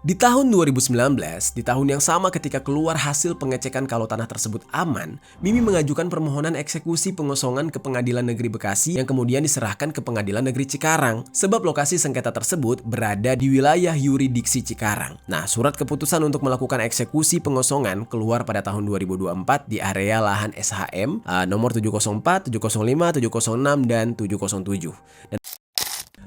Di tahun 2019, di tahun yang sama ketika keluar hasil pengecekan kalau tanah tersebut aman, Mimi mengajukan permohonan eksekusi pengosongan ke Pengadilan Negeri Bekasi yang kemudian diserahkan ke Pengadilan Negeri Cikarang. Sebab lokasi sengketa tersebut berada di wilayah yuridiksi Cikarang. Nah, surat keputusan untuk melakukan eksekusi pengosongan keluar pada tahun 2024 di area lahan SHM nomor 704, 705, 706, dan 707.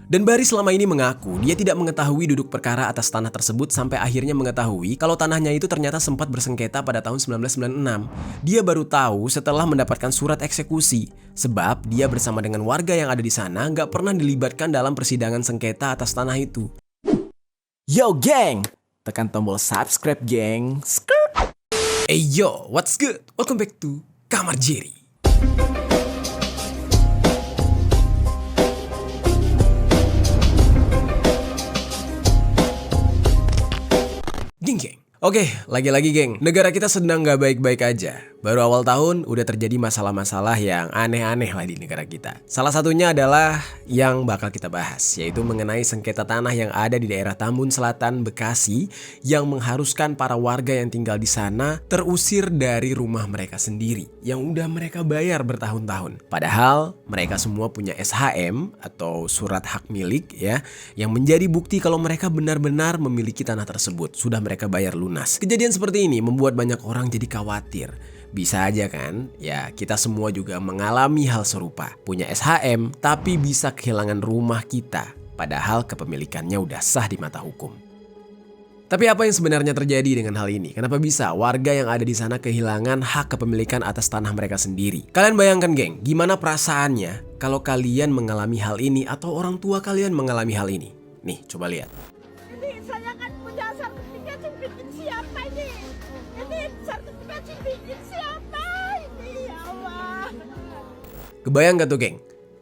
Dan Bari selama ini mengaku dia tidak mengetahui duduk perkara atas tanah tersebut sampai akhirnya mengetahui kalau tanahnya itu ternyata sempat bersengketa pada tahun 1996. Dia baru tahu setelah mendapatkan surat eksekusi, sebab dia bersama dengan warga yang ada di sana nggak pernah dilibatkan dalam persidangan sengketa atas tanah itu. Yo geng, tekan tombol subscribe geng. Hey yo, what's good? Welcome back to Kamar Jerry. Geng. Oke, lagi-lagi geng, negara kita sedang gak baik-baik aja. Baru awal tahun udah terjadi masalah-masalah yang aneh-aneh lah di negara kita. Salah satunya adalah yang bakal kita bahas, yaitu mengenai sengketa tanah yang ada di daerah Tambun Selatan, Bekasi, yang mengharuskan para warga yang tinggal di sana terusir dari rumah mereka sendiri, yang udah mereka bayar bertahun-tahun. Padahal mereka semua punya SHM atau surat hak milik ya, yang menjadi bukti kalau mereka benar-benar memiliki tanah tersebut, sudah mereka bayar lunas. Kejadian seperti ini membuat banyak orang jadi khawatir. Bisa aja kan, ya kita semua juga mengalami hal serupa. Punya SHM tapi bisa kehilangan rumah kita, padahal kepemilikannya udah sah di mata hukum. Tapi apa yang sebenarnya terjadi dengan hal ini? Kenapa bisa warga yang ada di sana kehilangan hak kepemilikan atas tanah mereka sendiri? Kalian bayangkan geng, gimana perasaannya kalau kalian mengalami hal ini atau orang tua kalian mengalami hal ini? Nih, coba lihat. Ini saya kan punya sertifikat bikin siapa ini? Ini sertifikat bikin siapa ini? Ya Allah. Kebayang gak tuh geng?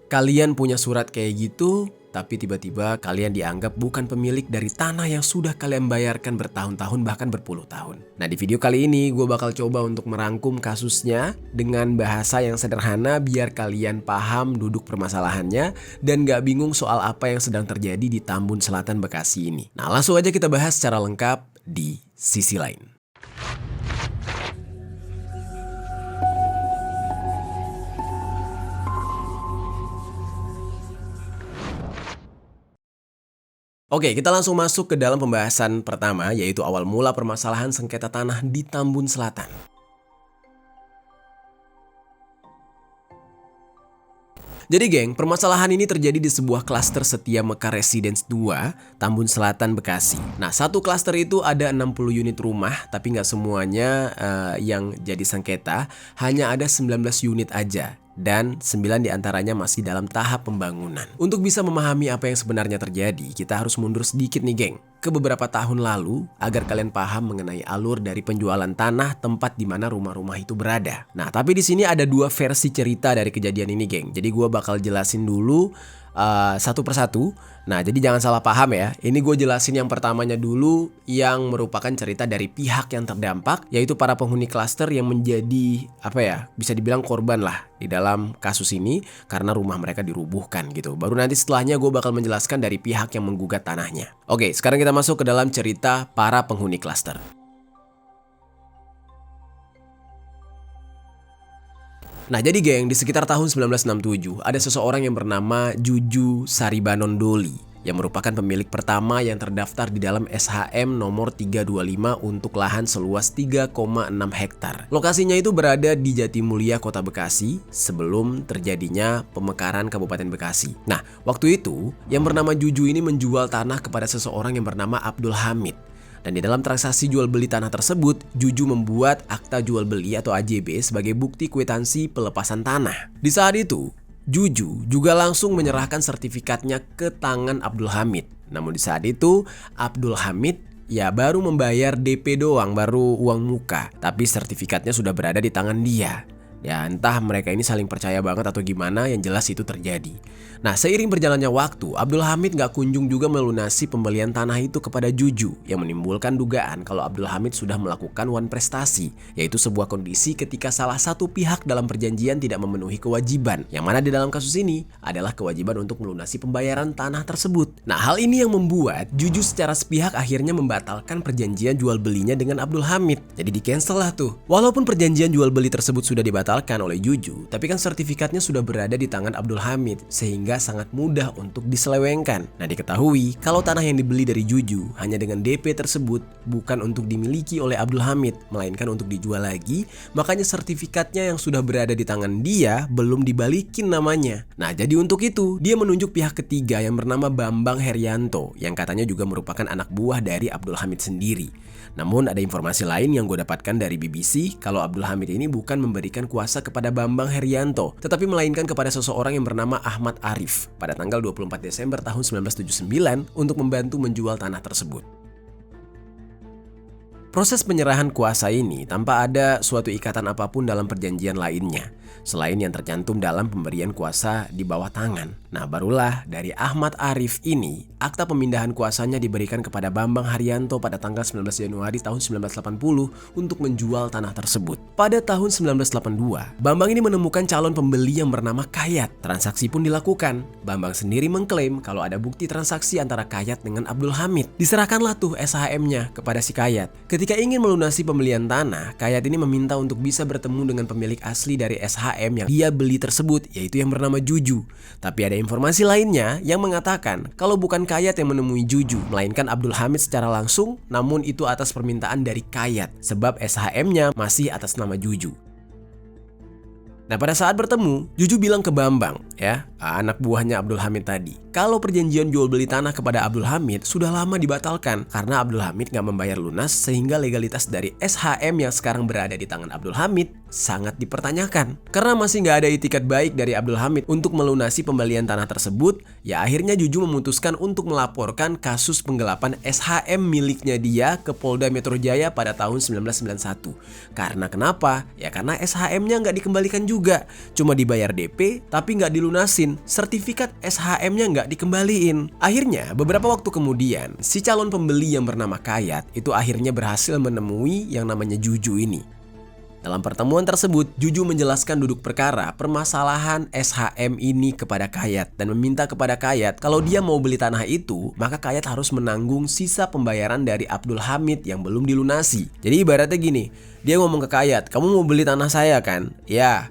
Kalian punya surat kayak gitu, tapi tiba-tiba kalian dianggap bukan pemilik dari tanah yang sudah kalian bayarkan bertahun-tahun bahkan berpuluh tahun. Nah, di video kali ini gue bakal coba untuk merangkum kasusnya dengan bahasa yang sederhana biar kalian paham duduk permasalahannya dan gak bingung soal apa yang sedang terjadi di Tambun Selatan Bekasi ini. Nah, langsung aja kita bahas secara lengkap di sisi lain. Oke, kita langsung masuk ke dalam pembahasan pertama, yaitu awal mula permasalahan sengketa tanah di Tambun Selatan. Jadi geng, permasalahan ini terjadi di sebuah klaster Setia Mekar Residence 2, Tambun Selatan, Bekasi. Nah, satu klaster itu ada 60 unit rumah, tapi nggak semuanya yang jadi sengketa, hanya ada 19 unit aja. Dan 9 diantaranya masih dalam tahap pembangunan. Untuk bisa memahami apa yang sebenarnya terjadi, kita harus mundur sedikit nih geng, ke beberapa tahun lalu agar kalian paham mengenai alur dari penjualan tanah tempat di mana rumah-rumah itu berada. Nah, tapi di sini ada dua versi cerita dari kejadian ini geng. Jadi gue bakal jelasin dulu satu persatu. Nah, jadi jangan salah paham ya. Ini gue jelasin yang pertamanya dulu, yang merupakan cerita dari pihak yang terdampak, yaitu para penghuni klaster yang menjadi bisa dibilang korban lah di dalam kasus ini karena rumah mereka dirubuhkan gitu. Baru nanti setelahnya gue bakal menjelaskan dari pihak yang menggugat tanahnya. Oke, sekarang kita masuk ke dalam cerita para penghuni klaster. Nah, jadi geng, di sekitar tahun 1967 ada seseorang yang bernama Juju Saribanon Doli yang merupakan pemilik pertama yang terdaftar di dalam SHM nomor 325 untuk lahan seluas 3,6 hektar. Lokasinya itu berada di Jatimulya, Kota Bekasi sebelum terjadinya pemekaran Kabupaten Bekasi. Nah, waktu itu yang bernama Juju ini menjual tanah kepada seseorang yang bernama Abdul Hamid. Dan di dalam transaksi jual beli tanah tersebut, Juju membuat akta jual beli atau AJB sebagai bukti kwitansi pelepasan tanah. Di saat itu, Juju juga langsung menyerahkan sertifikatnya ke tangan Abdul Hamid. Namun di saat itu, Abdul Hamid baru membayar DP doang, baru uang muka. Tapi sertifikatnya sudah berada di tangan dia. Ya entah mereka ini saling percaya banget atau gimana, yang jelas itu terjadi. Nah seiring berjalannya waktu, Abdul Hamid gak kunjung juga melunasi pembelian tanah itu kepada Juju, yang menimbulkan dugaan kalau Abdul Hamid sudah melakukan one prestasi, yaitu sebuah kondisi ketika salah satu pihak dalam perjanjian tidak memenuhi kewajiban, yang mana di dalam kasus ini adalah kewajiban untuk melunasi pembayaran tanah tersebut. Nah hal ini yang membuat Juju secara sepihak akhirnya membatalkan perjanjian jual belinya dengan Abdul Hamid. Jadi di cancel lah tuh. Walaupun perjanjian jual beli tersebut sudah dibatalkan oleh Juju, tapi kan sertifikatnya sudah berada di tangan Abdul Hamid, sehingga sangat mudah untuk diselewengkan. Nah diketahui kalau tanah yang dibeli dari Juju hanya dengan DP tersebut bukan untuk dimiliki oleh Abdul Hamid, melainkan untuk dijual lagi, makanya sertifikatnya yang sudah berada di tangan dia belum dibalikin namanya. Nah jadi untuk itu dia menunjuk pihak ketiga yang bernama Bambang Herianto, yang katanya juga merupakan anak buah dari Abdul Hamid sendiri. Namun ada informasi lain yang gue dapatkan dari BBC kalau Abdul Hamid ini bukan memberikan kuasa kepada Bambang Herianto, tetapi melainkan kepada seseorang yang bernama Ahmad Arif pada tanggal 24 Desember tahun 1979 untuk membantu menjual tanah tersebut. Proses penyerahan kuasa ini tanpa ada suatu ikatan apapun dalam perjanjian lainnya, selain yang tercantum dalam pemberian kuasa di bawah tangan. Nah barulah dari Ahmad Arif ini, akta pemindahan kuasanya diberikan kepada Bambang Herianto pada tanggal 19 Januari tahun 1980 untuk menjual tanah tersebut. Pada tahun 1982, Bambang ini menemukan calon pembeli yang bernama Kayat. Transaksi pun dilakukan. Bambang sendiri mengklaim kalau ada bukti transaksi antara Kayat dengan Abdul Hamid. Diserahkanlah tuh SHM-nya kepada si Kayat. Ketika ingin melunasi pembelian tanah, Kayat ini meminta untuk bisa bertemu dengan pemilik asli dari SHM yang dia beli tersebut, yaitu yang bernama Juju. Tapi ada informasi lainnya yang mengatakan kalau bukan Kayat yang menemui Juju, melainkan Abdul Hamid secara langsung, namun itu atas permintaan dari Kayat, sebab SHM-nya masih atas nama Juju. Nah pada saat bertemu, Juju bilang ke Bambang, ya, anak buahnya Abdul Hamid tadi, kalau perjanjian jual beli tanah kepada Abdul Hamid sudah lama dibatalkan karena Abdul Hamid gak membayar lunas, sehingga legalitas dari SHM yang sekarang berada di tangan Abdul Hamid sangat dipertanyakan. Karena masih gak ada itikat baik dari Abdul Hamid untuk melunasi pembelian tanah tersebut, ya akhirnya Juju memutuskan untuk melaporkan kasus penggelapan SHM miliknya dia ke Polda Metro Jaya pada tahun 1991. Karena kenapa? Ya karena SHM-nya gak dikembalikan juga, cuma dibayar DP tapi nggak dilunasin, sertifikat SHM-nya nggak dikembaliin. Akhirnya beberapa waktu kemudian si calon pembeli yang bernama Kayat itu akhirnya berhasil menemui yang namanya Juju ini. Dalam pertemuan tersebut, Juju menjelaskan duduk perkara permasalahan SHM ini kepada Kayat dan meminta kepada Kayat kalau dia mau beli tanah itu, maka Kayat harus menanggung sisa pembayaran dari Abdul Hamid yang belum dilunasi. Jadi ibaratnya gini, dia ngomong ke Kayat, kamu mau beli tanah saya kan? Ya,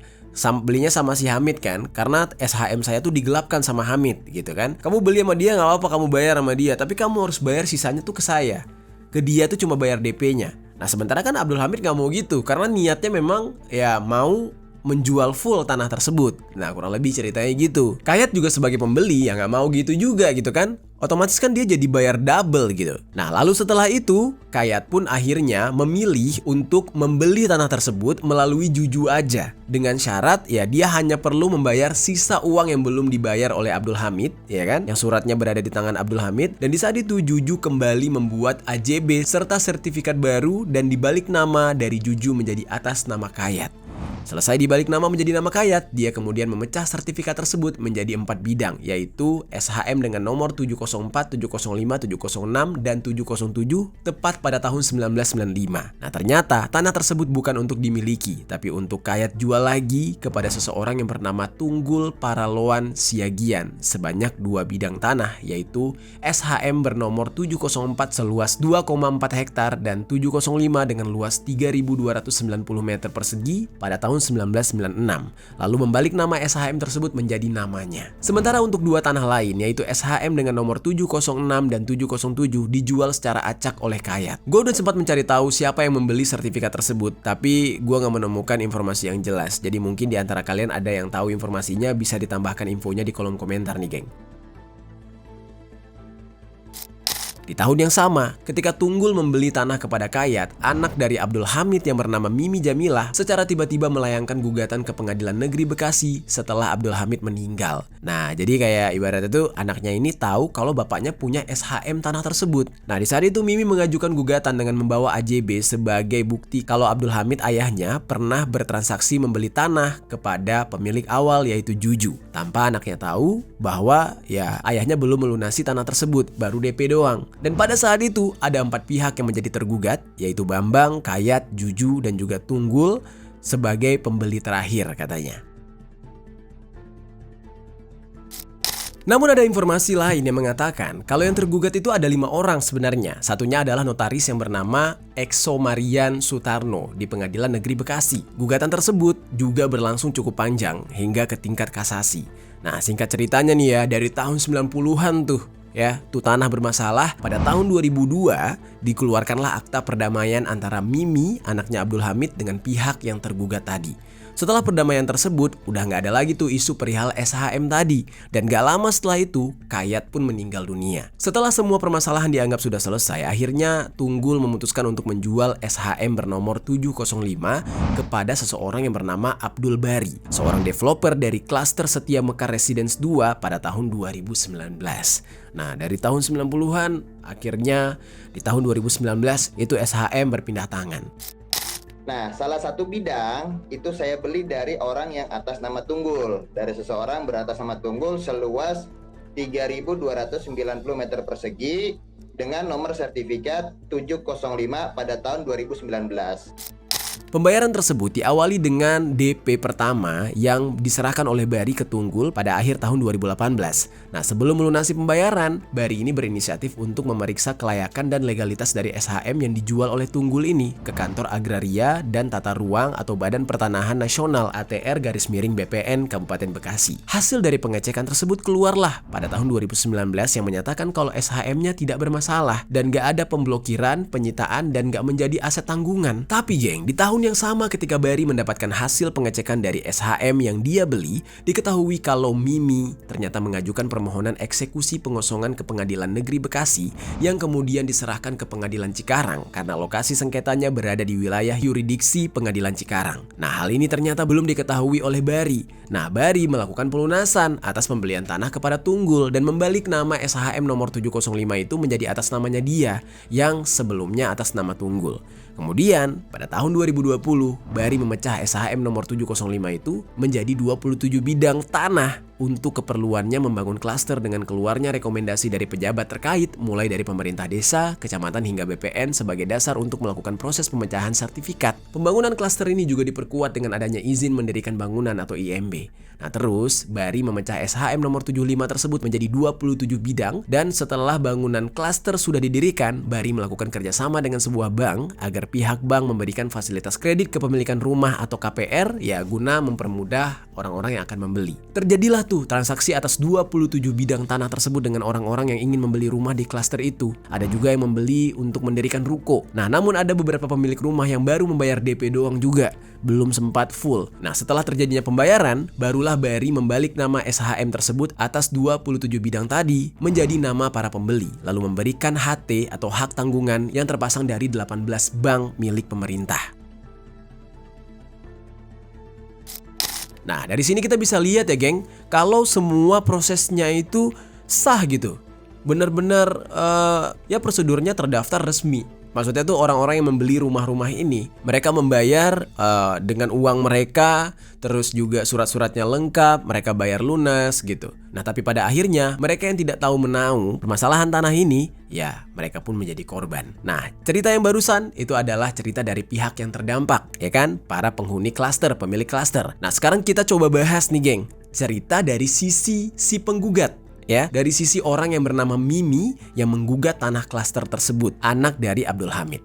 belinya sama si Hamid kan, karena SHM saya tuh digelapkan sama Hamid gitu kan. Kamu beli sama dia gak apa-apa, kamu bayar sama dia, tapi kamu harus bayar sisanya tuh ke saya. Ke dia tuh cuma bayar DP-nya. Nah sementara kan Abdul Hamid gak mau gitu, karena niatnya memang ya mau menjual full tanah tersebut. Nah kurang lebih ceritanya gitu. Kayat juga sebagai pembeli ya gak mau gitu juga gitu kan. Otomatis kan dia jadi bayar double gitu. Nah lalu setelah itu Kayat pun akhirnya memilih untuk membeli tanah tersebut melalui Juju aja, dengan syarat ya dia hanya perlu membayar sisa uang yang belum dibayar oleh Abdul Hamid, ya kan, yang suratnya berada di tangan Abdul Hamid. Dan di saat itu Juju kembali membuat AJB serta sertifikat baru dan dibalik nama dari Juju menjadi atas nama Kayat. Selesai dibalik nama menjadi nama Kayat, dia kemudian memecah sertifikat tersebut menjadi 4 bidang, yaitu SHM dengan nomor 704, 705, 706, dan 707 tepat pada tahun 1995. Nah ternyata tanah tersebut bukan untuk dimiliki, tapi untuk Kayat jual lagi kepada seseorang yang bernama Tunggul Paraloan Siagian sebanyak 2 bidang tanah, yaitu SHM bernomor 704 seluas 2,4 hektar dan 705 dengan luas 3.290 meter persegi pada tahun 1996, lalu membalik nama SHM tersebut menjadi namanya. Sementara untuk 2 tanah lain, yaitu SHM dengan nomor 706 dan 707 dijual secara acak oleh Kayat. Gue udah sempat mencari tahu siapa yang membeli sertifikat tersebut, tapi gue gak menemukan informasi yang jelas. Jadi mungkin di antara kalian ada yang tahu informasinya, bisa ditambahkan infonya di kolom komentar nih geng. Di tahun yang sama, ketika Tunggul membeli tanah kepada Kayat, anak dari Abdul Hamid yang bernama Mimi Jamilah secara tiba-tiba melayangkan gugatan ke Pengadilan Negeri Bekasi setelah Abdul Hamid meninggal. Nah, jadi kayak ibaratnya tuh anaknya ini tahu kalau bapaknya punya SHM tanah tersebut. Nah, di saat itu Mimi mengajukan gugatan dengan membawa AJB sebagai bukti kalau Abdul Hamid ayahnya pernah bertransaksi membeli tanah kepada pemilik awal yaitu Juju. Tanpa anaknya tahu bahwa ya ayahnya belum melunasi tanah tersebut, baru DP doang. Dan pada saat itu ada 4 pihak yang menjadi tergugat, yaitu Bambang, Kayat, Juju, dan juga Tunggul sebagai pembeli terakhir katanya. Namun ada informasi lain yang mengatakan kalau yang tergugat itu ada 5 orang sebenarnya. Satunya adalah notaris yang bernama Exo Marian Sutarno di Pengadilan Negeri Bekasi. Gugatan tersebut juga berlangsung cukup panjang hingga ke tingkat kasasi. Nah, singkat ceritanya nih ya, dari tahun 90-an tuh tanah bermasalah. Pada tahun 2002 dikeluarkanlah akta perdamaian antara Mimi, anaknya Abdul Hamid, dengan pihak yang tergugat tadi. Setelah perdamaian tersebut, udah nggak ada lagi tuh isu perihal SHM tadi. Dan gak lama setelah itu, Kayat pun meninggal dunia. Setelah semua permasalahan dianggap sudah selesai, akhirnya Tunggul memutuskan untuk menjual SHM bernomor 705 kepada seseorang yang bernama Abdul Bari, seorang developer dari klaster Setia Mekar Residence 2 pada tahun 2019. Nah, dari tahun 90-an, akhirnya di tahun 2019 itu SHM berpindah tangan. Nah, salah satu bidang itu saya beli dari orang yang atas nama Tunggul. Dari seseorang beratas nama Tunggul seluas 3.290 meter persegi dengan nomor sertifikat 705 pada tahun 2019. Pembayaran tersebut diawali dengan DP pertama yang diserahkan oleh Bari ke Tunggul pada akhir tahun 2018. Nah, sebelum melunasi pembayaran, Bari ini berinisiatif untuk memeriksa kelayakan dan legalitas dari SHM yang dijual oleh Tunggul ini ke Kantor Agraria dan Tata Ruang atau Badan Pertanahan Nasional ATR_BPN Kabupaten Bekasi. Hasil dari pengecekan tersebut keluarlah pada tahun 2019 yang menyatakan kalau SHM-nya tidak bermasalah dan gak ada pemblokiran, penyitaan, dan gak menjadi aset tanggungan. Tapi geng, di tahun yang sama ketika Bari mendapatkan hasil pengecekan dari SHM yang dia beli, diketahui kalau Mimi ternyata mengajukan permohonan eksekusi pengosongan ke Pengadilan Negeri Bekasi yang kemudian diserahkan ke Pengadilan Cikarang karena lokasi sengketanya berada di wilayah yurisdiksi Pengadilan Cikarang. Nah, hal ini ternyata belum diketahui oleh Bari. Nah, Bari melakukan pelunasan atas pembelian tanah kepada Tunggul dan membalik nama SHM nomor 705 itu menjadi atas namanya dia yang sebelumnya atas nama Tunggul. Kemudian, pada tahun 2020, Bari memecah SHM nomor 705 itu menjadi 27 bidang tanah untuk keperluannya membangun klaster dengan keluarnya rekomendasi dari pejabat terkait mulai dari pemerintah desa, kecamatan hingga BPN sebagai dasar untuk melakukan proses pemecahan sertifikat. Pembangunan klaster ini juga diperkuat dengan adanya izin mendirikan bangunan atau IMB. Nah, terus Bari memecah SHM nomor 75 tersebut menjadi 27 bidang dan setelah bangunan klaster sudah didirikan, Bari melakukan kerjasama dengan sebuah bank agar pihak bank memberikan fasilitas kredit kepemilikan rumah atau KPR ya guna mempermudah orang-orang yang akan membeli. Terjadilah tuh transaksi atas 27 bidang tanah tersebut dengan orang-orang yang ingin membeli rumah di klaster itu. Ada juga yang membeli untuk mendirikan ruko. Nah, namun ada beberapa pemilik rumah yang baru membayar DP doang juga, belum sempat full. Nah, setelah terjadinya pembayaran, barulah Bari membalik nama SHM tersebut atas 27 bidang tadi menjadi nama para pembeli, lalu memberikan HT atau hak tanggungan yang terpasang dari 18 bank milik pemerintah. Nah, dari sini kita bisa lihat ya geng, kalau semua prosesnya itu sah gitu. Benar-benar ya prosedurnya terdaftar resmi. Maksudnya tuh orang-orang yang membeli rumah-rumah ini, mereka membayar dengan uang mereka, terus juga surat-suratnya lengkap, mereka bayar lunas gitu. Nah, tapi pada akhirnya mereka yang tidak tahu menahu permasalahan tanah ini, ya mereka pun menjadi korban. Nah, cerita yang barusan itu adalah cerita dari pihak yang terdampak, ya kan? Para penghuni klaster, pemilik klaster. Nah, sekarang kita coba bahas nih geng, cerita dari sisi si penggugat. Ya, dari sisi orang yang bernama Mimi yang menggugat tanah klaster tersebut, anak dari Abdul Hamid.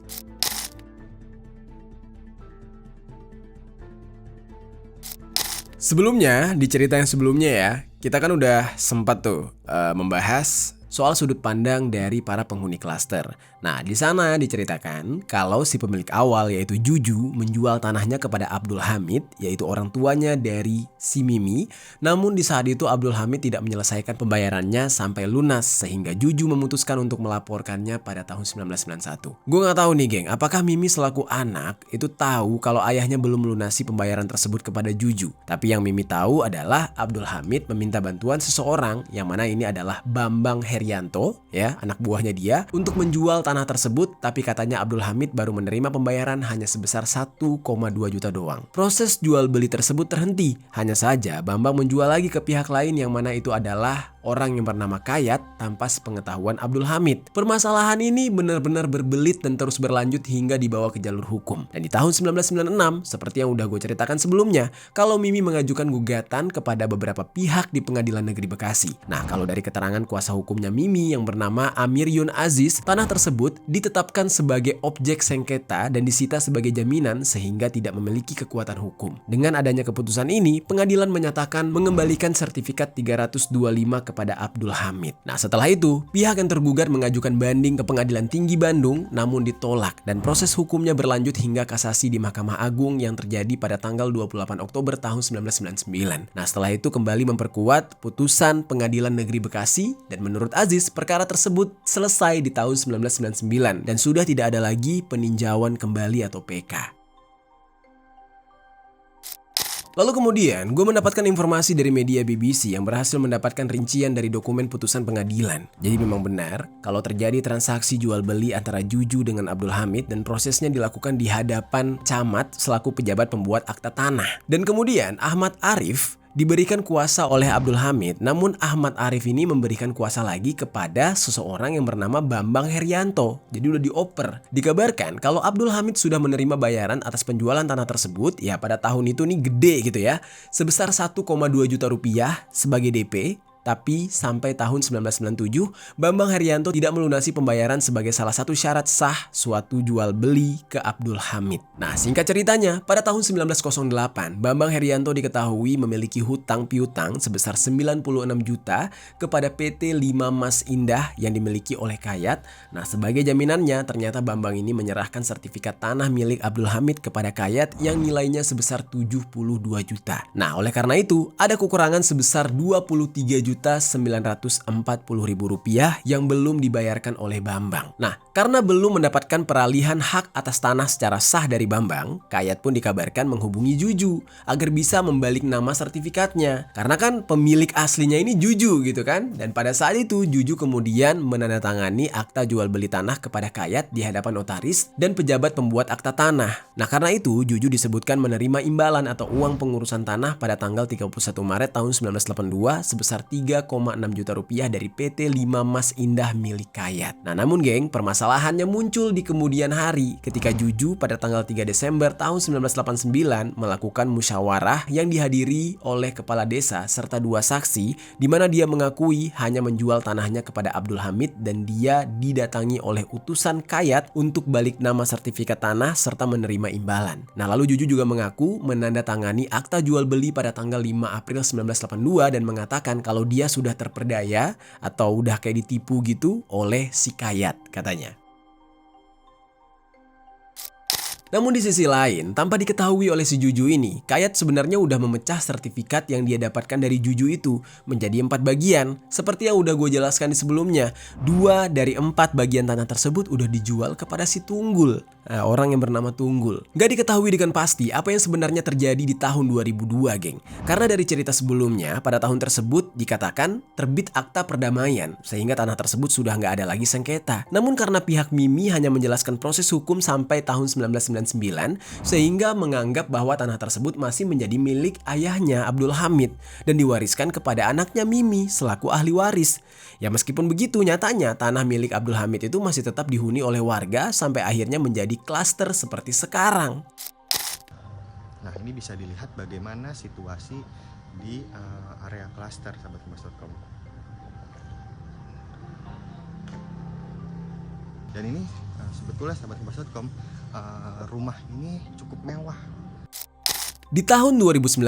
Sebelumnya, di cerita yang sebelumnya ya, kita kan udah sempat tuh membahas soal sudut pandang dari para penghuni klaster. Nah, di sana diceritakan kalau si pemilik awal yaitu Juju menjual tanahnya kepada Abdul Hamid, yaitu orang tuanya dari si Mimi. Namun di saat itu Abdul Hamid tidak menyelesaikan pembayarannya sampai lunas sehingga Juju memutuskan untuk melaporkannya pada tahun 1991. Gue nggak tahu nih geng, apakah Mimi selaku anak itu tahu kalau ayahnya belum melunasi pembayaran tersebut kepada Juju. Tapi yang Mimi tahu adalah Abdul Hamid meminta bantuan seseorang yang mana ini adalah Bambang Herianto, ya, anak buahnya dia, untuk menjual tanah tersebut, tapi katanya Abdul Hamid baru menerima pembayaran hanya sebesar 1,2 juta doang. Proses jual beli tersebut terhenti. Hanya saja Bambang menjual lagi ke pihak lain yang mana itu adalah orang yang bernama Kayat tanpa sepengetahuan Abdul Hamid. Permasalahan ini benar-benar berbelit dan terus berlanjut hingga dibawa ke jalur hukum. Dan di tahun 1996, seperti yang udah gue ceritakan sebelumnya, kalau Mimi mengajukan gugatan kepada beberapa pihak di Pengadilan Negeri Bekasi. Nah, kalau dari keterangan kuasa hukumnya Mimi yang bernama Amir Yun Aziz, tanah tersebut ditetapkan sebagai objek sengketa dan disita sebagai jaminan sehingga tidak memiliki kekuatan hukum. Dengan adanya keputusan ini, pengadilan menyatakan mengembalikan sertifikat 325 kepada Abdul Hamid. Nah, setelah itu, pihak yang tergugat mengajukan banding ke Pengadilan Tinggi Bandung namun ditolak dan proses hukumnya berlanjut hingga kasasi di Mahkamah Agung yang terjadi pada tanggal 28 Oktober tahun 1999. Nah, setelah itu kembali memperkuat putusan Pengadilan Negeri Bekasi dan menurut Aziz, perkara tersebut selesai di tahun 1999 dan sudah tidak ada lagi peninjauan kembali atau PK. Lalu kemudian gue mendapatkan informasi dari media BBC yang berhasil mendapatkan rincian dari dokumen putusan pengadilan. Jadi memang benar kalau terjadi transaksi jual beli antara Juju dengan Abdul Hamid dan prosesnya dilakukan di hadapan camat selaku pejabat pembuat akta tanah. Dan kemudian Ahmad Arif diberikan kuasa oleh Abdul Hamid, namun Ahmad Arif ini memberikan kuasa lagi kepada seseorang yang bernama Bambang Herianto. Jadi udah dioper. Dikabarkan kalau Abdul Hamid sudah menerima bayaran atas penjualan tanah tersebut, ya pada tahun itu nih gede gitu ya, sebesar 1,2 juta rupiah sebagai DP. Tapi sampai tahun 1997, Bambang Herianto tidak melunasi pembayaran sebagai salah satu syarat sah suatu jual beli ke Abdul Hamid. Nah, singkat ceritanya, pada tahun 1908, Bambang Herianto diketahui memiliki hutang piutang sebesar 96 juta kepada PT 5 Mas Indah yang dimiliki oleh Kayat. Nah, sebagai jaminannya, ternyata Bambang ini menyerahkan sertifikat tanah milik Abdul Hamid kepada Kayat yang nilainya sebesar 72 juta. Nah, oleh karena itu, ada kekurangan sebesar 23.940.000 rupiah yang belum dibayarkan oleh Bambang. Nah, karena belum mendapatkan peralihan hak atas tanah secara sah dari Bambang, Kayat pun dikabarkan menghubungi Juju agar bisa membalik nama sertifikatnya. Karena kan pemilik aslinya ini Juju gitu kan. Dan pada saat itu Juju kemudian menandatangani akta jual beli tanah kepada Kayat di hadapan notaris dan pejabat pembuat akta tanah. Nah, karena itu Juju disebutkan menerima imbalan atau uang pengurusan tanah pada tanggal 31 Maret tahun 1982 sebesar 3,6 juta rupiah dari PT 5 Mas Indah milik Kayat. Nah, namun geng, permasalahannya muncul di kemudian hari ketika Juju pada tanggal 3 Desember tahun 1989 melakukan musyawarah yang dihadiri oleh kepala desa serta 2 saksi di mana dia mengakui hanya menjual tanahnya kepada Abdul Hamid dan dia didatangi oleh utusan Kayat untuk balik nama sertifikat tanah serta menerima imbalan. Nah, lalu Juju juga mengaku menandatangani akta jual beli pada tanggal 5 April 1982 dan mengatakan kalau dia sudah terperdaya atau udah kayak ditipu gitu oleh si Kayat katanya. Namun di sisi lain, tanpa diketahui oleh si Juju ini, Kayat sebenarnya udah memecah sertifikat yang dia dapatkan dari Juju itu menjadi 4 bagian. Seperti yang udah gue jelaskan di sebelumnya, 2 dari 4 bagian tanah tersebut udah dijual kepada si Tunggul. Nah, orang yang bernama Tunggul. Gak diketahui dengan pasti apa yang sebenarnya terjadi di tahun 2002, geng. Karena dari cerita sebelumnya, pada tahun tersebut dikatakan terbit akta perdamaian, sehingga tanah tersebut sudah gak ada lagi sengketa. Namun karena pihak Mimi hanya menjelaskan proses hukum sampai tahun 1999, sehingga menganggap bahwa tanah tersebut masih menjadi milik ayahnya Abdul Hamid dan diwariskan kepada anaknya Mimi selaku ahli waris. Ya meskipun begitu, nyatanya tanah milik Abdul Hamid itu masih tetap dihuni oleh warga sampai akhirnya menjadi klaster seperti sekarang. Nah, ini bisa dilihat bagaimana situasi di area klaster sahabat-kompas.com. Dan ini sebetulnya sahabat-kompas.com, rumah ini cukup mewah. Di tahun 2019,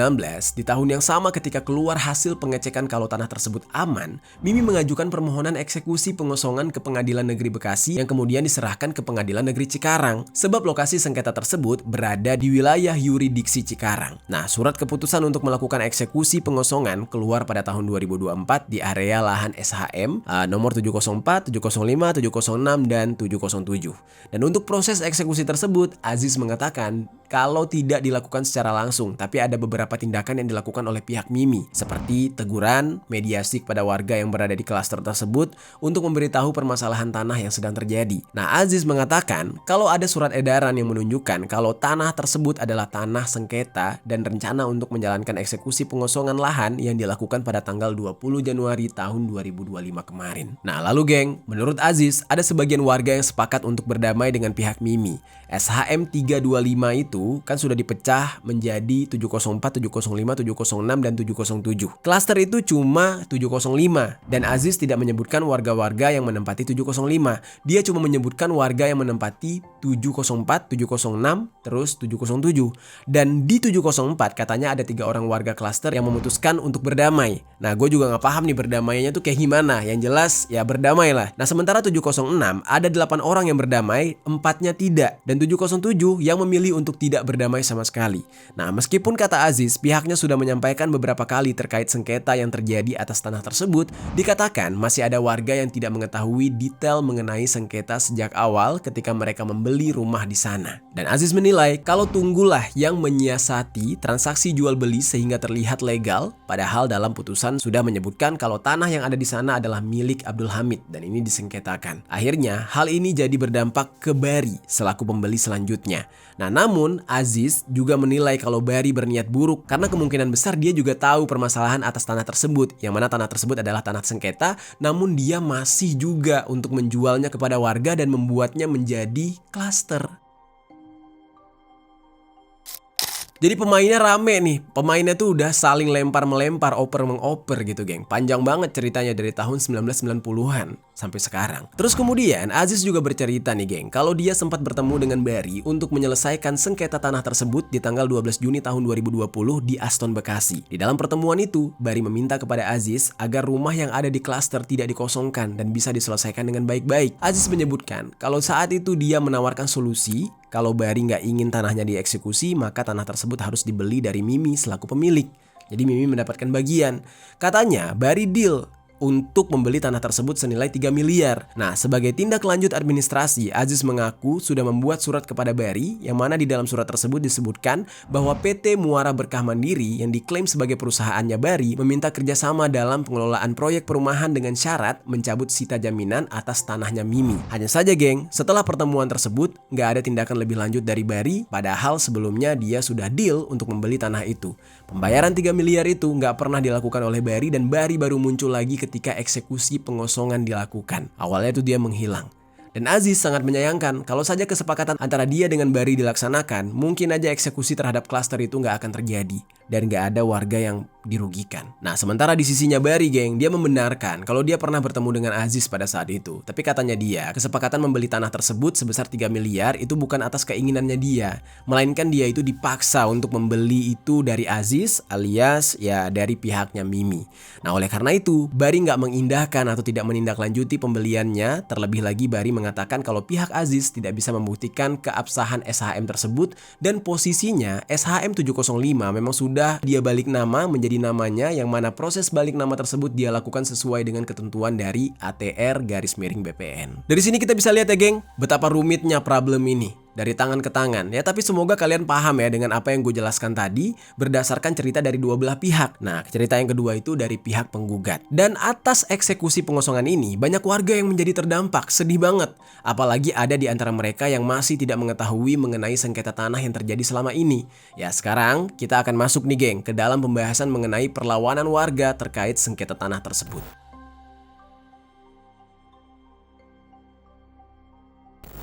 di tahun yang sama ketika keluar hasil pengecekan kalau tanah tersebut aman, Mimi mengajukan permohonan eksekusi pengosongan ke Pengadilan Negeri Bekasi yang kemudian diserahkan ke Pengadilan Negeri Cikarang, sebab lokasi sengketa tersebut berada di wilayah yuridiksi Cikarang. Nah, surat keputusan untuk melakukan eksekusi pengosongan keluar pada tahun 2024 di area lahan SHM nomor 704, 705, 706, dan 707. Dan untuk proses eksekusi tersebut, Aziz mengatakan kalau tidak dilakukan secara langsung, tapi ada beberapa tindakan yang dilakukan oleh pihak Mimi, seperti teguran, mediasi kepada warga yang berada di klaster tersebut untuk memberitahu permasalahan tanah yang sedang terjadi. Nah, Aziz mengatakan kalau ada surat edaran yang menunjukkan kalau tanah tersebut adalah tanah sengketa dan rencana untuk menjalankan eksekusi pengosongan lahan yang dilakukan pada tanggal 20 Januari tahun 2025 kemarin. Nah, lalu geng, menurut Aziz, ada sebagian warga yang sepakat untuk berdamai dengan pihak Mimi. SHM 325 itu kan sudah dipecah menjadi 704, 705, 706, dan 707. Klaster itu cuma 705 dan Aziz tidak menyebutkan warga-warga yang menempati 705. Dia cuma menyebutkan warga yang menempati 704, 706, terus 707. Dan di 704 katanya ada 3 orang warga klaster yang memutuskan untuk berdamai. Nah, gue juga nggak paham nih berdamainya tuh kayak gimana. Yang jelas ya berdamai lah. Nah, sementara 706 ada 8 orang yang berdamai, 4-nya tidak. Dan 707 yang memilih untuk tidak berdamai sama sekali. Nah, meskipun kata Aziz pihaknya sudah menyampaikan beberapa kali terkait sengketa yang terjadi atas tanah tersebut, dikatakan masih ada warga yang tidak mengetahui detail mengenai sengketa sejak awal ketika mereka membeli rumah di sana. Dan Aziz menilai kalau Tunggullah yang menyiasati transaksi jual beli sehingga terlihat legal, padahal dalam putusan sudah menyebutkan kalau tanah yang ada di sana adalah milik Abdul Hamid dan ini disengketakan. Akhirnya hal ini jadi berdampak ke Bari selaku pembeli selanjutnya. Nah, namun Aziz juga menilai kalau Bari berniat buruk karena kemungkinan besar dia juga tahu permasalahan atas tanah tersebut, yang mana tanah tersebut adalah tanah sengketa, namun dia masih juga untuk menjualnya kepada warga dan membuatnya menjadi klaster. Jadi pemainnya rame nih, pemainnya tuh udah saling lempar-melempar, oper-mengoper gitu geng. Panjang banget ceritanya dari tahun 1990-an sampai sekarang. Terus kemudian Aziz juga bercerita nih geng, kalau dia sempat bertemu dengan Bari untuk menyelesaikan sengketa tanah tersebut di tanggal 12 Juni tahun 2020 di Aston Bekasi. Di dalam pertemuan itu, Bari meminta kepada Aziz agar rumah yang ada di klaster tidak dikosongkan dan bisa diselesaikan dengan baik-baik. Aziz menyebutkan kalau saat itu dia menawarkan solusi, kalau Bari nggak ingin tanahnya dieksekusi, maka tanah tersebut harus dibeli dari Mimi selaku pemilik. Jadi Mimi mendapatkan bagian. Katanya Bari deal untuk membeli tanah tersebut senilai 3 miliar. Nah, sebagai tindak lanjut administrasi, Aziz mengaku sudah membuat surat kepada Bari, yang mana di dalam surat tersebut disebutkan bahwa PT Muara Berkah Mandiri yang diklaim sebagai perusahaannya Bari meminta kerjasama dalam pengelolaan proyek perumahan dengan syarat mencabut sita jaminan atas tanahnya Mimi. Hanya saja geng, setelah pertemuan tersebut nggak ada tindakan lebih lanjut dari Bari, padahal sebelumnya dia sudah deal untuk membeli tanah itu. Pembayaran 3 miliar itu nggak pernah dilakukan oleh Bari dan Bari baru muncul lagi ketika eksekusi pengosongan dilakukan. Awalnya itu dia menghilang. Dan Aziz sangat menyayangkan kalau saja kesepakatan antara dia dengan Bari dilaksanakan, mungkin aja eksekusi terhadap klaster itu nggak akan terjadi dan nggak ada warga yang dirugikan. Nah, sementara di sisinya Bari geng, dia membenarkan kalau dia pernah bertemu dengan Aziz pada saat itu. Tapi katanya dia, kesepakatan membeli tanah tersebut sebesar 3 miliar itu bukan atas keinginannya dia, melainkan dia itu dipaksa untuk membeli itu dari Aziz alias ya dari pihaknya Mimi. Nah, oleh karena itu, Bari nggak mengindahkan atau tidak menindaklanjuti pembeliannya. Terlebih lagi Bari mengatakan kalau pihak Aziz tidak bisa membuktikan keabsahan SHM tersebut dan posisinya SHM 705 memang sudah dia balik nama menjadi namanya, yang mana proses balik nama tersebut dia lakukan sesuai dengan ketentuan dari ATR_BPN. Dari sini kita bisa lihat ya geng, betapa rumitnya problem ini dari tangan ke tangan ya, tapi semoga kalian paham ya dengan apa yang gue jelaskan tadi berdasarkan cerita dari dua belah pihak. Nah, cerita yang kedua itu dari pihak penggugat. Dan atas eksekusi pengosongan ini banyak warga yang menjadi terdampak, sedih banget. Apalagi ada di antara mereka yang masih tidak mengetahui mengenai sengketa tanah yang terjadi selama ini. Ya, sekarang kita akan masuk nih geng ke dalam pembahasan mengenai perlawanan warga terkait sengketa tanah tersebut.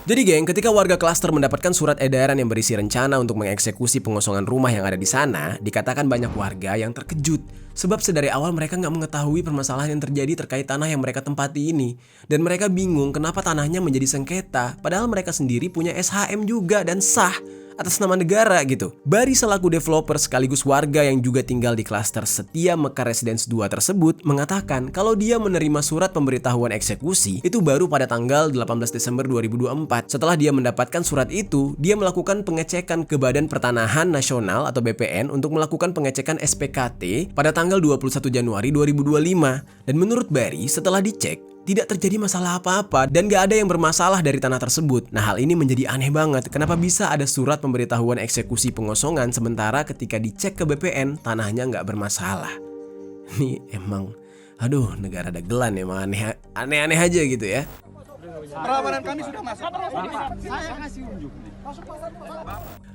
Jadi geng, ketika warga klaster mendapatkan surat edaran yang berisi rencana untuk mengeksekusi pengosongan rumah yang ada di sana, dikatakan banyak warga yang terkejut. Sebab sedari awal mereka nggak mengetahui permasalahan yang terjadi terkait tanah yang mereka tempati ini. Dan mereka bingung kenapa tanahnya menjadi sengketa, padahal mereka sendiri punya SHM juga dan sah. atas nama negara gitu. Bari selaku developer sekaligus warga yang juga tinggal di klaster Setia Mekar Residence 2 tersebut mengatakan kalau dia menerima surat pemberitahuan eksekusi itu baru pada tanggal 18 Desember 2024. Setelah dia mendapatkan surat itu, dia melakukan pengecekan ke Badan Pertanahan Nasional atau BPN untuk melakukan pengecekan SPKT pada tanggal 21 Januari 2025. Dan menurut Bari, setelah dicek, tidak terjadi masalah apa-apa dan gak ada yang bermasalah dari tanah tersebut. Nah, hal ini menjadi aneh banget. Kenapa bisa ada surat pemberitahuan eksekusi pengosongan sementara ketika dicek ke BPN tanahnya gak bermasalah? Ini emang, aduh, negara dagelan emang aneh-aneh aja gitu ya. Perlawanan kami sudah masuk. Saya kasih unjuk.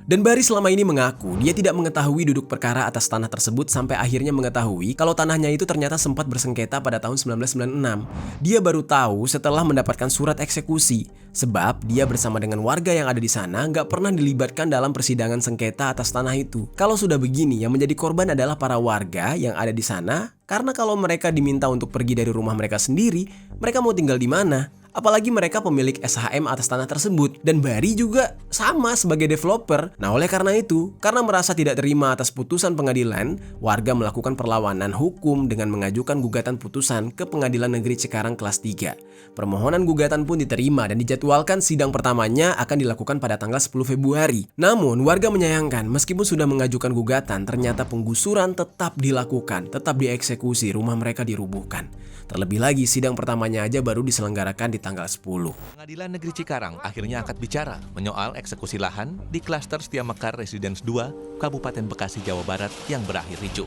Dan Bari selama ini mengaku dia tidak mengetahui duduk perkara atas tanah tersebut sampai akhirnya mengetahui kalau tanahnya itu ternyata sempat bersengketa pada tahun 1996. Dia baru tahu setelah mendapatkan surat eksekusi, sebab dia bersama dengan warga yang ada di sana nggak pernah dilibatkan dalam persidangan sengketa atas tanah itu. Kalau sudah begini, yang menjadi korban adalah para warga yang ada di sana, karena kalau mereka diminta untuk pergi dari rumah mereka sendiri, mereka mau tinggal di mana? Apalagi mereka pemilik SHM atas tanah tersebut. Dan Bari juga sama sebagai developer. Nah, oleh karena itu, karena merasa tidak terima atas putusan pengadilan, warga melakukan perlawanan hukum dengan mengajukan gugatan putusan ke Pengadilan Negeri Cikarang kelas 3. Permohonan gugatan pun diterima dan dijadwalkan sidang pertamanya akan dilakukan pada tanggal 10 Februari. Namun, warga menyayangkan meskipun sudah mengajukan gugatan, ternyata penggusuran tetap dilakukan, tetap dieksekusi, rumah mereka dirubuhkan. Terlebih lagi, sidang pertamanya aja baru diselenggarakan di tanggal 10. Pengadilan Negeri Cikarang akhirnya angkat bicara menyoal eksekusi lahan di klaster Setia Mekar Residence 2, Kabupaten Bekasi, Jawa Barat yang berakhir ricuh.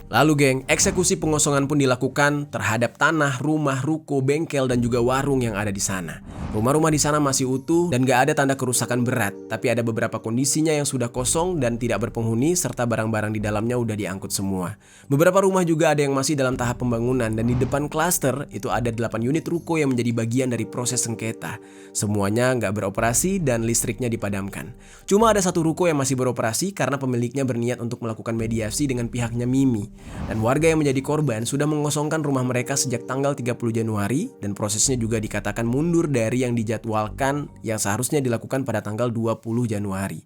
Lalu geng, eksekusi pengosongan pun dilakukan terhadap tanah, rumah, ruko, bengkel, dan juga warung yang ada di sana. Rumah-rumah di sana masih utuh dan gak ada tanda kerusakan berat, tapi ada beberapa kondisinya yang sudah kosong dan tidak berpenghuni serta barang-barang di dalamnya udah diangkut semua. Beberapa rumah juga ada yang masih dalam tahap pembangunan dan di depan klaster itu ada 8 unit ruko yang menjadi bagian dari proses sengketa. Semuanya gak beroperasi dan listriknya dipadamkan. Cuma ada satu ruko yang masih beroperasi karena pemiliknya berniat untuk melakukan mediasi dengan pihaknya Mimi. Dan warga yang menjadi korban sudah mengosongkan rumah mereka sejak tanggal 30 Januari dan prosesnya juga dikatakan mundur dari yang dijadwalkan yang seharusnya dilakukan pada tanggal 20 Januari.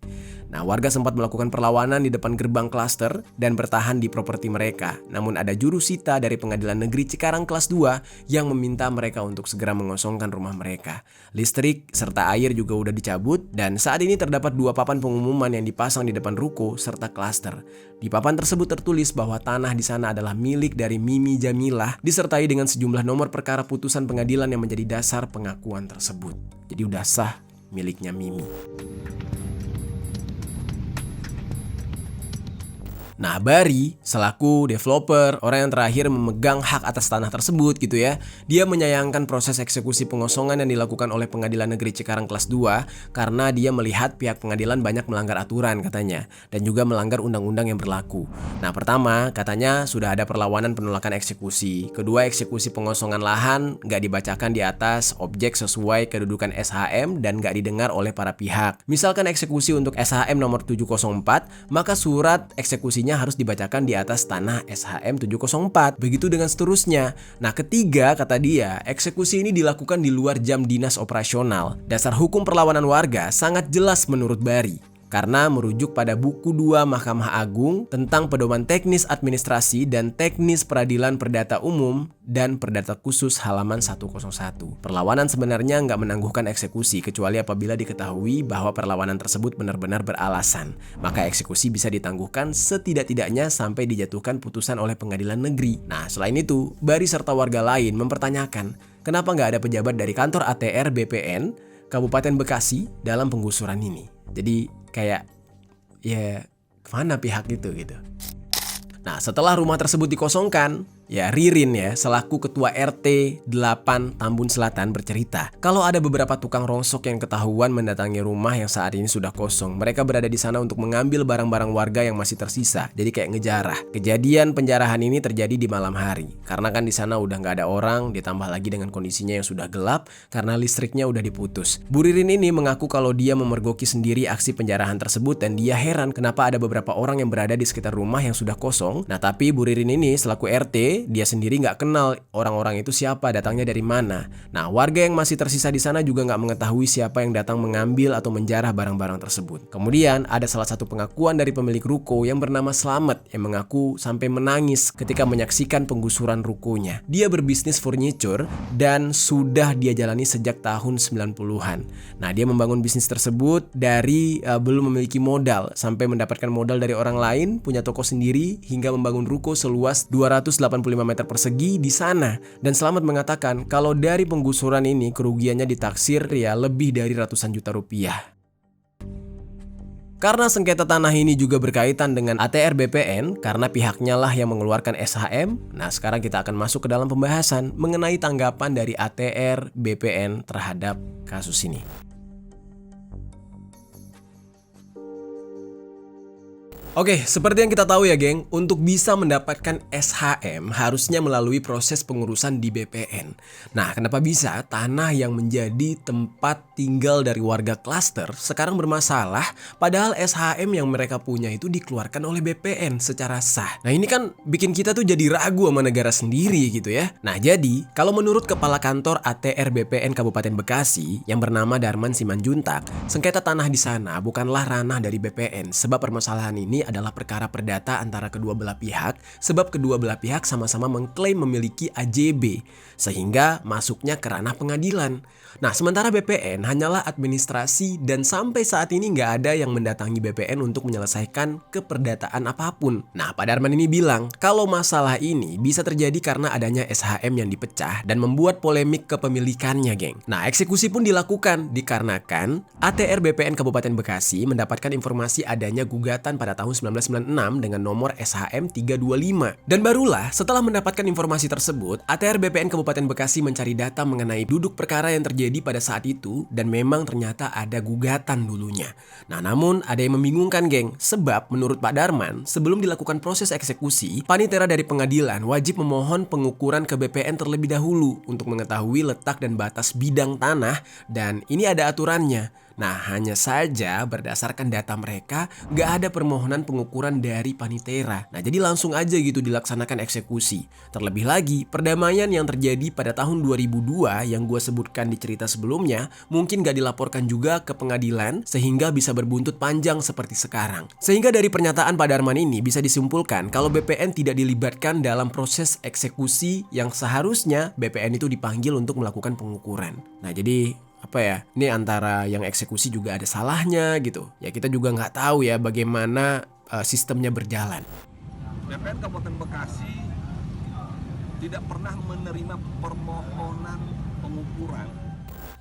Nah, warga sempat melakukan perlawanan di depan gerbang klaster dan bertahan di properti mereka. Namun ada jurusita dari Pengadilan Negeri Cikarang kelas 2 yang meminta mereka untuk segera mengosongkan rumah mereka. Listrik serta air juga udah dicabut dan saat ini terdapat 2 papan pengumuman yang dipasang di depan ruko serta klaster. Di papan tersebut tertulis bahwa tanah di sana adalah milik dari Mimi Jamilah disertai dengan sejumlah nomor perkara putusan pengadilan yang menjadi dasar pengakuan tersebut. Jadi udah sah miliknya Mimi. Nah, Bari selaku developer, orang yang terakhir memegang hak atas tanah tersebut gitu ya, dia menyayangkan proses eksekusi pengosongan yang dilakukan oleh Pengadilan Negeri Cikarang kelas 2 karena dia melihat pihak pengadilan banyak melanggar aturan katanya dan juga melanggar undang-undang yang berlaku. Nah, pertama katanya sudah ada perlawanan penolakan eksekusi. Kedua, eksekusi pengosongan lahan nggak dibacakan di atas objek sesuai kedudukan SHM dan nggak didengar oleh para pihak. Misalkan eksekusi untuk SHM nomor 704, maka surat eksekusinya harus dibacakan di atas tanah SHM 704. Begitu dengan seterusnya. Nah, ketiga kata dia, eksekusi ini dilakukan di luar jam dinas operasional. Dasar hukum perlawanan warga sangat jelas menurut Bari. Karena merujuk pada buku 2 Mahkamah Agung tentang pedoman teknis administrasi dan teknis peradilan perdata umum dan perdata khusus halaman 101. Perlawanan sebenarnya nggak menangguhkan eksekusi kecuali apabila diketahui bahwa perlawanan tersebut benar-benar beralasan. Maka eksekusi bisa ditangguhkan setidak-tidaknya sampai dijatuhkan putusan oleh pengadilan negeri. Nah, selain itu, Bari serta warga lain mempertanyakan kenapa nggak ada pejabat dari kantor ATR BPN Kabupaten Bekasi dalam penggusuran ini. Jadi kayak ya kemana pihak itu gitu. Nah, setelah rumah tersebut dikosongkan, ya Ririn ya selaku ketua RT 8 Tambun Selatan bercerita kalau ada beberapa tukang rongsok yang ketahuan mendatangi rumah yang saat ini sudah kosong. Mereka berada di sana untuk mengambil barang-barang warga yang masih tersisa. Jadi kayak ngejarah. Kejadian penjarahan ini terjadi di malam hari karena kan di sana udah nggak ada orang, ditambah lagi dengan kondisinya yang sudah gelap karena listriknya udah diputus. Bu Ririn ini mengaku kalau dia memergoki sendiri aksi penjarahan tersebut dan dia heran kenapa ada beberapa orang yang berada di sekitar rumah yang sudah kosong. Nah, tapi Bu Ririn ini selaku RT notabene dia sendiri nggak kenal orang-orang itu siapa, datangnya dari mana. Nah, warga yang masih tersisa di sana juga nggak mengetahui siapa yang datang mengambil atau menjarah barang-barang tersebut. Kemudian ada salah satu pengakuan dari pemilik ruko yang bernama Slamet yang mengaku sampai menangis ketika menyaksikan penggusuran rukonya. Dia berbisnis furniture dan sudah dia jalani sejak tahun 90-an. Nah, dia membangun bisnis tersebut dari belum memiliki modal sampai mendapatkan modal dari orang lain, punya toko sendiri, hingga membangun ruko seluas 285 meter persegi di sana. Dan Slamet mengatakan kalau dari penggusuran ini kerugiannya ditaksir ya lebih dari ratusan juta rupiah. Karena sengketa tanah ini juga berkaitan dengan ATR BPN karena pihaknya lah yang mengeluarkan SHM. Nah, sekarang kita akan masuk ke dalam pembahasan mengenai tanggapan dari ATR BPN terhadap kasus ini. Oke, seperti yang kita tahu ya geng, untuk bisa mendapatkan SHM harusnya melalui proses pengurusan di BPN. Nah, kenapa bisa tanah yang menjadi tempat tinggal dari warga klaster sekarang bermasalah, padahal SHM yang mereka punya itu dikeluarkan oleh BPN secara sah. Nah, ini kan bikin kita tuh jadi ragu sama negara sendiri gitu ya. Nah, jadi kalau menurut Kepala Kantor ATR BPN Kabupaten Bekasi yang bernama Darman Simanjuntak, sengketa tanah di sana bukanlah ranah dari BPN, sebab permasalahan ini adalah perkara perdata antara kedua belah pihak, sebab kedua belah pihak sama-sama mengklaim memiliki AJB sehingga masuknya ke ranah pengadilan. Nah, sementara BPN hanyalah administrasi dan sampai saat ini nggak ada yang mendatangi BPN untuk menyelesaikan keperdataan apapun. Nah, Pak Darman ini bilang kalau masalah ini bisa terjadi karena adanya SHM yang dipecah dan membuat polemik kepemilikannya, geng. Nah, eksekusi pun dilakukan dikarenakan ATR BPN Kabupaten Bekasi mendapatkan informasi adanya gugatan pada tahun 1996 dengan nomor SHM 325. Dan barulah setelah mendapatkan informasi tersebut, ATR BPN Kabupaten Bekasi mencari data mengenai duduk perkara yang terjadi pada saat itu dan memang ternyata ada gugatan dulunya. Nah, namun ada yang membingungkan, geng, sebab menurut Pak Darman, sebelum dilakukan proses eksekusi, panitera dari pengadilan wajib memohon pengukuran ke BPN terlebih dahulu untuk mengetahui letak dan batas bidang tanah, dan ini ada aturannya. Nah, hanya saja berdasarkan data mereka gak ada permohonan pengukuran dari panitera. Nah, jadi langsung aja gitu dilaksanakan eksekusi. Terlebih lagi, perdamaian yang terjadi pada tahun 2002 yang gue sebutkan di cerita sebelumnya mungkin gak dilaporkan juga ke pengadilan sehingga bisa berbuntut panjang seperti sekarang. Sehingga dari pernyataan Pak Darman ini bisa disimpulkan kalau BPN tidak dilibatkan dalam proses eksekusi yang seharusnya BPN itu dipanggil untuk melakukan pengukuran. Nah, jadi ini antara yang eksekusi juga ada salahnya gitu. Ya, kita juga nggak tahu ya bagaimana sistemnya berjalan. BPN Kabupaten Bekasi tidak pernah menerima permohonan pengukuran.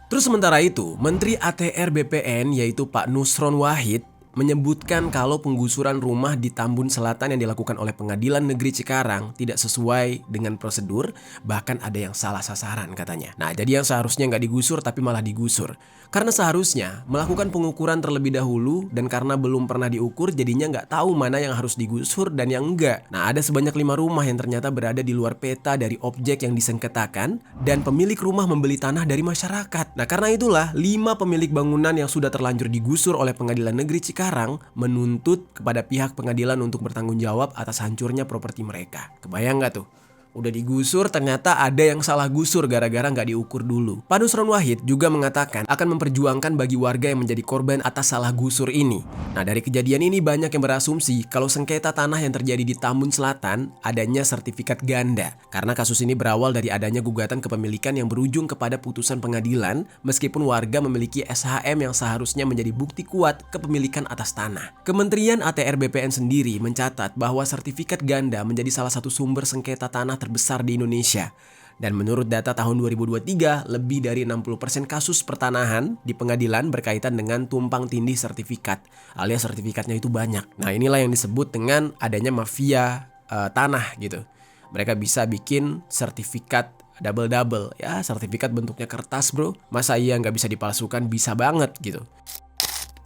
Terus sementara itu, Menteri ATR BPN yaitu Pak Nusron Wahid menyebutkan kalau penggusuran rumah di Tambun Selatan yang dilakukan oleh Pengadilan Negeri Cikarang tidak sesuai dengan prosedur, bahkan ada yang salah sasaran katanya. Nah, jadi yang seharusnya nggak digusur tapi malah digusur. Karena seharusnya melakukan pengukuran terlebih dahulu dan karena belum pernah diukur jadinya nggak tahu mana yang harus digusur dan yang enggak. Nah, ada sebanyak 5 rumah yang ternyata berada di luar peta dari objek yang disengketakan dan pemilik rumah membeli tanah dari masyarakat. Nah, karena itulah 5 pemilik bangunan yang sudah terlanjur digusur oleh Pengadilan Negeri Cikarang menuntut kepada pihak pengadilan untuk bertanggung jawab atas hancurnya properti mereka. Kebayang nggak tuh? Udah digusur ternyata ada yang salah gusur gara-gara nggak diukur dulu. Pak Nusron Wahid juga mengatakan akan memperjuangkan bagi warga yang menjadi korban atas salah gusur ini. Nah, dari kejadian ini banyak yang berasumsi kalau sengketa tanah yang terjadi di Tambun Selatan adanya sertifikat ganda. Karena kasus ini berawal dari adanya gugatan kepemilikan yang berujung kepada putusan pengadilan meskipun warga memiliki SHM yang seharusnya menjadi bukti kuat kepemilikan atas tanah. Kementerian ATR BPN sendiri mencatat bahwa sertifikat ganda menjadi salah satu sumber sengketa tanah terbesar di Indonesia. Dan menurut data tahun 2023, lebih dari 60% kasus pertanahan di pengadilan berkaitan dengan tumpang tindih sertifikat, alias sertifikatnya itu banyak. Nah, inilah yang disebut dengan adanya mafia tanah gitu. Mereka bisa bikin sertifikat double-double, ya sertifikat bentuknya kertas bro. Masa iya nggak bisa dipalsukan? Bisa banget gitu.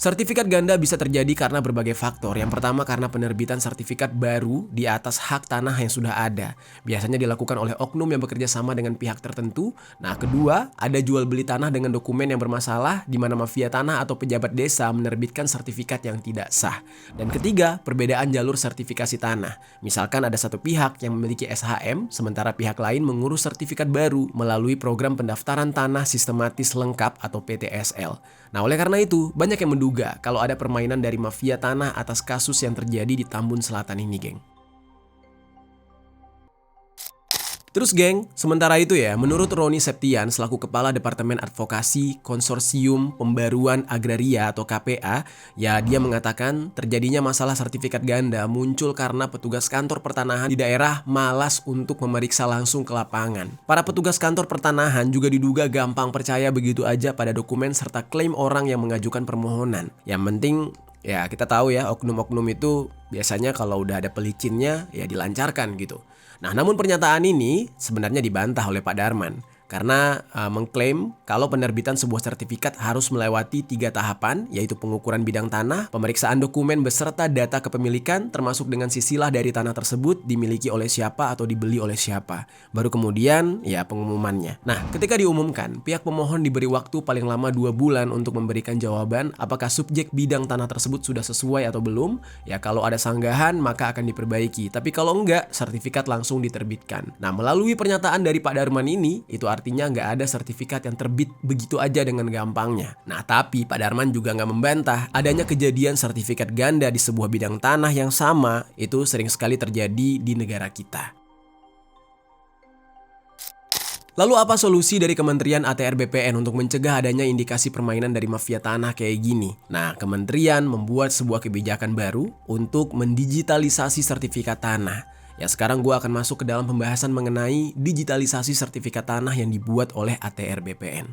Sertifikat ganda bisa terjadi karena berbagai faktor. Yang pertama karena penerbitan sertifikat baru di atas hak tanah yang sudah ada. Biasanya dilakukan oleh oknum yang bekerja sama dengan pihak tertentu. Nah, kedua, ada jual beli tanah dengan dokumen yang bermasalah di mana mafia tanah atau pejabat desa menerbitkan sertifikat yang tidak sah. Dan ketiga, perbedaan jalur sertifikasi tanah. Misalkan ada satu pihak yang memiliki SHM, sementara pihak lain mengurus sertifikat baru melalui program pendaftaran tanah sistematis lengkap atau PTSL. Nah, oleh karena itu, banyak yang menduga kalau ada permainan dari mafia tanah atas kasus yang terjadi di Tambun Selatan ini, geng. Terus geng, sementara itu ya, menurut Roni Septian selaku Kepala Departemen Advokasi Konsorsium Pembaruan Agraria atau KPA, ya dia mengatakan terjadinya masalah sertifikat ganda muncul karena petugas kantor pertanahan di daerah malas untuk memeriksa langsung ke lapangan. Para petugas kantor pertanahan juga diduga gampang percaya begitu aja pada dokumen serta klaim orang yang mengajukan permohonan. Yang penting ya kita tahu ya, oknum-oknum itu biasanya kalau udah ada pelicinnya ya dilancarkan gitu. Nah, namun pernyataan ini sebenarnya dibantah oleh Pak Darman karena mengklaim kalau penerbitan sebuah sertifikat harus melewati 3 tahapan, yaitu pengukuran bidang tanah, pemeriksaan dokumen beserta data kepemilikan termasuk dengan sisilah dari tanah tersebut dimiliki oleh siapa atau dibeli oleh siapa. Baru kemudian ya pengumumannya. Nah, ketika diumumkan, pihak pemohon diberi waktu paling lama 2 bulan untuk memberikan jawaban apakah subjek bidang tanah tersebut sudah sesuai atau belum. Ya kalau ada sanggahan maka akan diperbaiki, tapi kalau enggak sertifikat langsung diterbitkan. Nah, melalui pernyataan dari Pak Darman ini, itu artinya nggak ada sertifikat yang terbit begitu aja dengan gampangnya. Nah, tapi Pak Darman juga nggak membantah adanya kejadian sertifikat ganda di sebuah bidang tanah yang sama itu sering sekali terjadi di negara kita. Lalu apa solusi dari Kementerian ATR BPN untuk mencegah adanya indikasi permainan dari mafia tanah kayak gini? Nah, kementerian membuat sebuah kebijakan baru untuk mendigitalisasi sertifikat tanah. Ya, sekarang gue akan masuk ke dalam pembahasan mengenai digitalisasi sertifikat tanah yang dibuat oleh ATR BPN.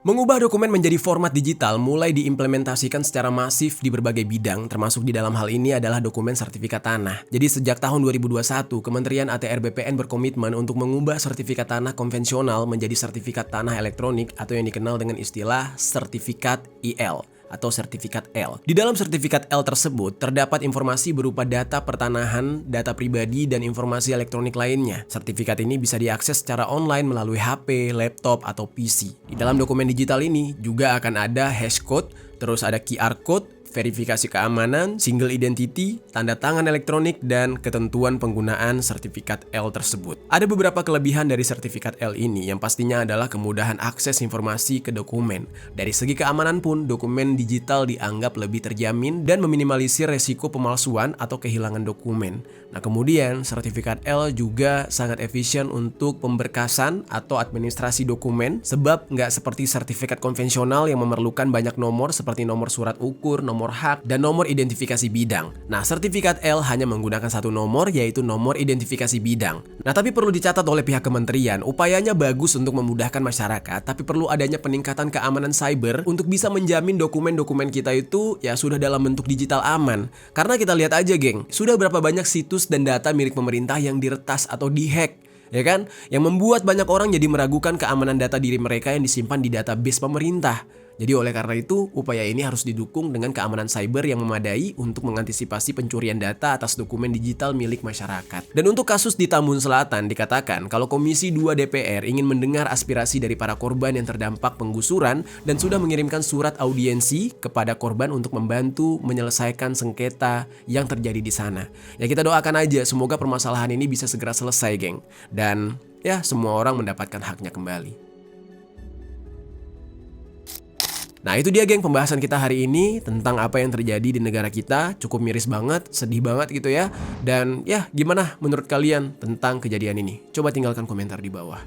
Mengubah dokumen menjadi format digital mulai diimplementasikan secara masif di berbagai bidang, termasuk di dalam hal ini adalah dokumen sertifikat tanah. Jadi sejak tahun 2021, Kementerian ATR BPN berkomitmen untuk mengubah sertifikat tanah konvensional menjadi sertifikat tanah elektronik atau yang dikenal dengan istilah sertifikat IL atau sertifikat L. Di dalam sertifikat L tersebut terdapat informasi berupa data pertanahan, data pribadi, dan informasi elektronik lainnya. Sertifikat ini bisa diakses secara online melalui HP, laptop, atau PC. Di dalam dokumen digital ini juga akan ada hashcode, terus ada QR code, verifikasi keamanan, single identity, tanda tangan elektronik, dan ketentuan penggunaan sertifikat L tersebut. Ada beberapa kelebihan dari sertifikat L ini yang pastinya adalah kemudahan akses informasi ke dokumen. Dari segi keamanan pun, dokumen digital dianggap lebih terjamin dan meminimalisir resiko pemalsuan atau kehilangan dokumen. Nah, kemudian sertifikat L juga sangat efisien untuk pemberkasan atau administrasi dokumen sebab nggak seperti sertifikat konvensional yang memerlukan banyak nomor seperti nomor surat ukur, nomor hak, dan nomor identifikasi bidang. Nah, sertifikat L hanya menggunakan satu nomor, yaitu nomor identifikasi bidang. Nah, tapi perlu dicatat oleh pihak kementerian, upayanya bagus untuk memudahkan masyarakat, tapi perlu adanya peningkatan keamanan cyber untuk bisa menjamin dokumen-dokumen kita itu ya sudah dalam bentuk digital aman. Karena kita lihat aja, geng, sudah berapa banyak situs dan data milik pemerintah yang diretas atau dihack, ya kan? Yang membuat banyak orang jadi meragukan keamanan data diri mereka yang disimpan di database pemerintah. Jadi oleh karena itu, upaya ini harus didukung dengan keamanan cyber yang memadai untuk mengantisipasi pencurian data atas dokumen digital milik masyarakat. Dan untuk kasus di Tambun Selatan dikatakan kalau Komisi 2 DPR ingin mendengar aspirasi dari para korban yang terdampak penggusuran dan sudah mengirimkan surat audiensi kepada korban untuk membantu menyelesaikan sengketa yang terjadi di sana. Ya, kita doakan aja semoga permasalahan ini bisa segera selesai, geng. Dan ya semua orang mendapatkan haknya kembali. Nah, itu dia, geng, pembahasan kita hari ini tentang apa yang terjadi di negara kita. Cukup miris banget, sedih banget gitu ya. Dan ya, gimana menurut kalian tentang kejadian ini? Coba tinggalkan komentar di bawah.